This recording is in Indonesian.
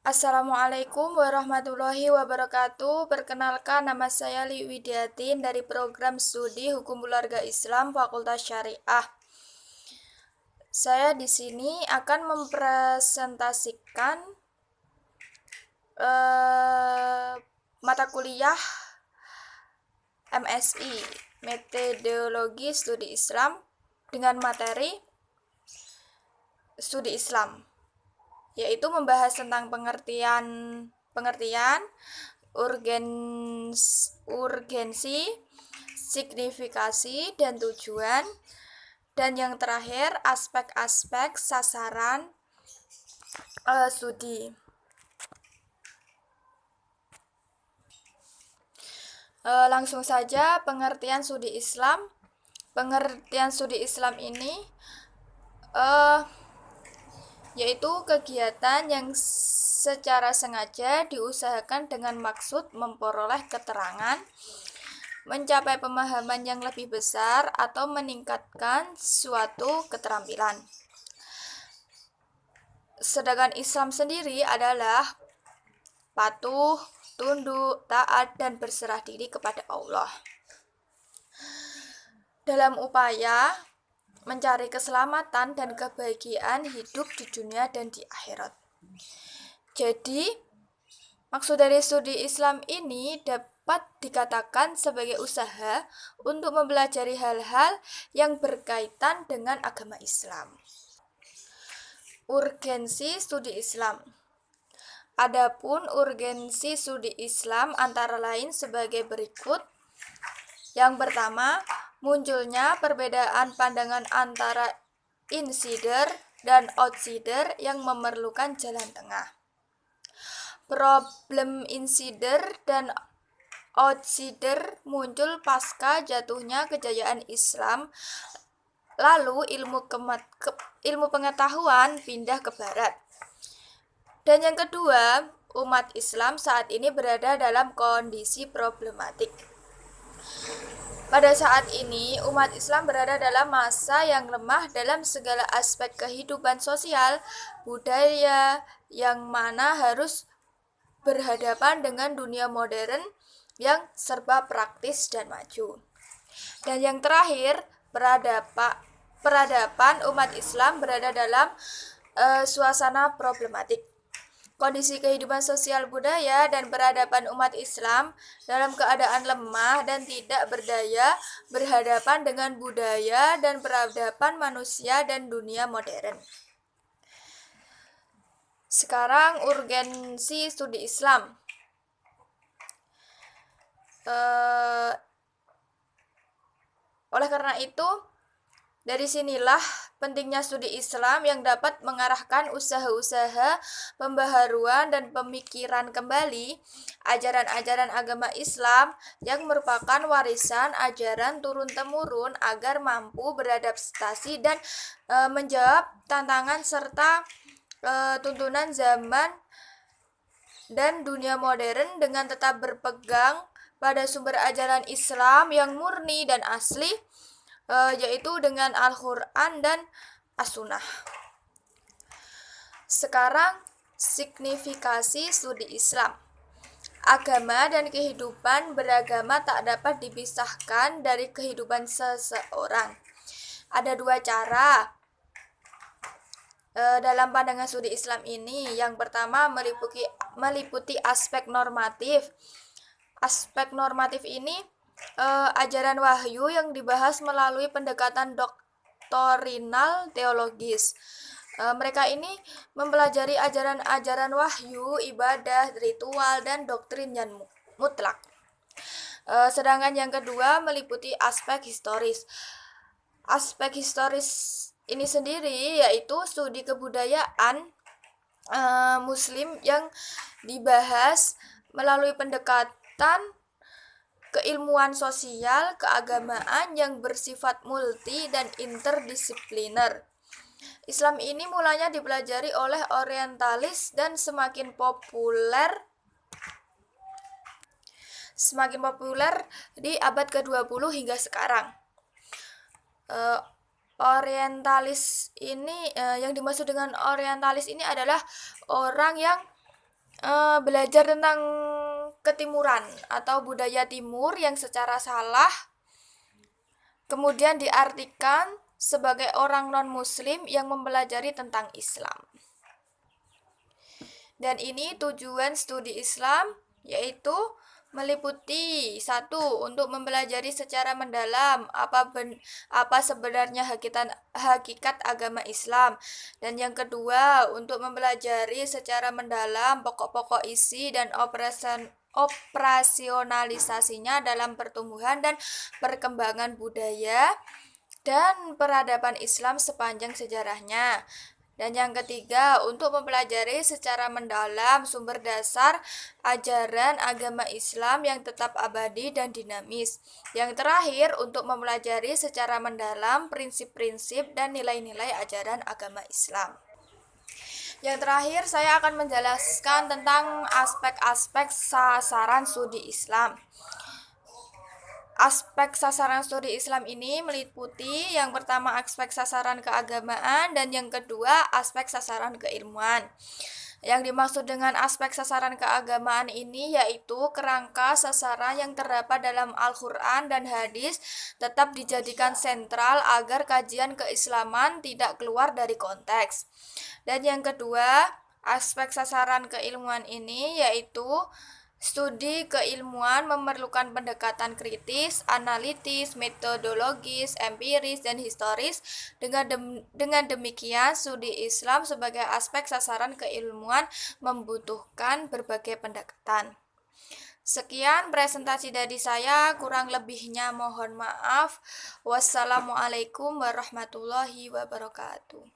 Assalamualaikum warahmatullahi wabarakatuh. Perkenalkan, nama saya Li Widiatin dari program studi Hukum Keluarga Islam Fakultas Syariah. Saya di sini akan mempresentasikan mata kuliah MSI, Metodologi Studi Islam, dengan materi studi Islam, yaitu membahas tentang pengertian, urgensi, signifikasi, dan tujuan, dan yang terakhir aspek-aspek sasaran studi. Langsung saja pengertian studi Islam. Pengertian studi Islam ini yaitu kegiatan yang secara sengaja diusahakan dengan maksud memperoleh keterangan, mencapai pemahaman yang lebih besar, atau meningkatkan suatu keterampilan. Sedangkan Islam sendiri adalah patuh, tunduk, taat, dan berserah diri kepada Allah dalam upaya mencari keselamatan dan kebahagiaan hidup di dunia dan di akhirat. Jadi, maksud dari studi Islam ini dapat dikatakan sebagai usaha untuk mempelajari hal-hal yang berkaitan dengan agama Islam. Urgensi studi Islam. Adapun urgensi studi Islam antara lain sebagai berikut. Yang pertama, munculnya perbedaan pandangan antara insider dan outsider yang memerlukan jalan tengah. Problem insider dan outsider muncul pasca jatuhnya kejayaan Islam, lalu ilmu pengetahuan pindah ke barat. Dan yang kedua, umat Islam saat ini berada dalam kondisi problematik. Pada saat ini, umat Islam berada dalam masa yang lemah dalam segala aspek kehidupan sosial, budaya, yang mana harus berhadapan dengan dunia modern yang serba praktis dan maju. Dan yang terakhir, peradaban umat Islam berada dalam suasana problematik. Kondisi kehidupan sosial budaya dan peradaban umat Islam dalam keadaan lemah dan tidak berdaya berhadapan dengan budaya dan peradaban manusia dan dunia modern. Sekarang urgensi studi Islam. Oleh karena itu, dari sinilah pentingnya studi Islam yang dapat mengarahkan usaha-usaha pembaharuan dan pemikiran kembali ajaran-ajaran agama Islam yang merupakan warisan ajaran turun-temurun agar mampu beradaptasi dan menjawab tantangan serta tuntunan zaman dan dunia modern dengan tetap berpegang pada sumber ajaran Islam yang murni dan asli, yaitu dengan Al-Quran dan As-Sunnah. Sekarang, signifikasi studi Islam. Agama dan kehidupan beragama tak dapat dipisahkan dari kehidupan seseorang. Ada dua cara dalam pandangan studi Islam ini. Yang pertama, meliputi aspek normatif. Aspek normatif ini ajaran wahyu yang dibahas melalui pendekatan doktorinal teologis. Mereka ini mempelajari ajaran-ajaran wahyu, ibadah, ritual, dan doktrin yang mutlak. Sedangkan yang kedua meliputi aspek historis. Aspek historis ini sendiri yaitu studi kebudayaan Muslim yang dibahas melalui pendekatan keilmuan sosial, keagamaan yang bersifat multi dan interdisipliner. Islam ini mulanya dipelajari oleh orientalis dan semakin populer di abad ke-20 hingga sekarang. Orientalis ini yang dimaksud dengan orientalis ini adalah orang yang belajar tentang ketimuran atau budaya timur yang secara salah kemudian diartikan sebagai orang non-muslim yang mempelajari tentang Islam. Dan ini tujuan studi Islam yaitu meliputi satu, untuk mempelajari secara mendalam apa sebenarnya hakikat agama Islam, dan yang kedua untuk mempelajari secara mendalam pokok-pokok isi dan operasionalisasinya dalam pertumbuhan dan perkembangan budaya dan peradaban Islam sepanjang sejarahnya. Dan yang ketiga, untuk mempelajari secara mendalam sumber dasar ajaran agama Islam yang tetap abadi dan dinamis. Yang terakhir, untuk mempelajari secara mendalam prinsip-prinsip dan nilai-nilai ajaran agama Islam. Yang terakhir, saya akan menjelaskan tentang aspek-aspek sasaran studi Islam. Aspek sasaran studi Islam ini meliputi yang pertama aspek sasaran keagamaan dan yang kedua aspek sasaran keilmuan. Yang dimaksud dengan aspek sasaran keagamaan ini yaitu kerangka sasaran yang terdapat dalam Al-Quran dan hadis tetap dijadikan sentral agar kajian keislaman tidak keluar dari konteks. Dan yang kedua, aspek sasaran keilmuan ini yaitu studi keilmuan memerlukan pendekatan kritis, analitis, metodologis, empiris, dan historis. Dengan demikian, studi Islam sebagai aspek sasaran keilmuan membutuhkan berbagai pendekatan. Sekian presentasi dari saya, kurang lebihnya mohon maaf. Wassalamualaikum warahmatullahi wabarakatuh.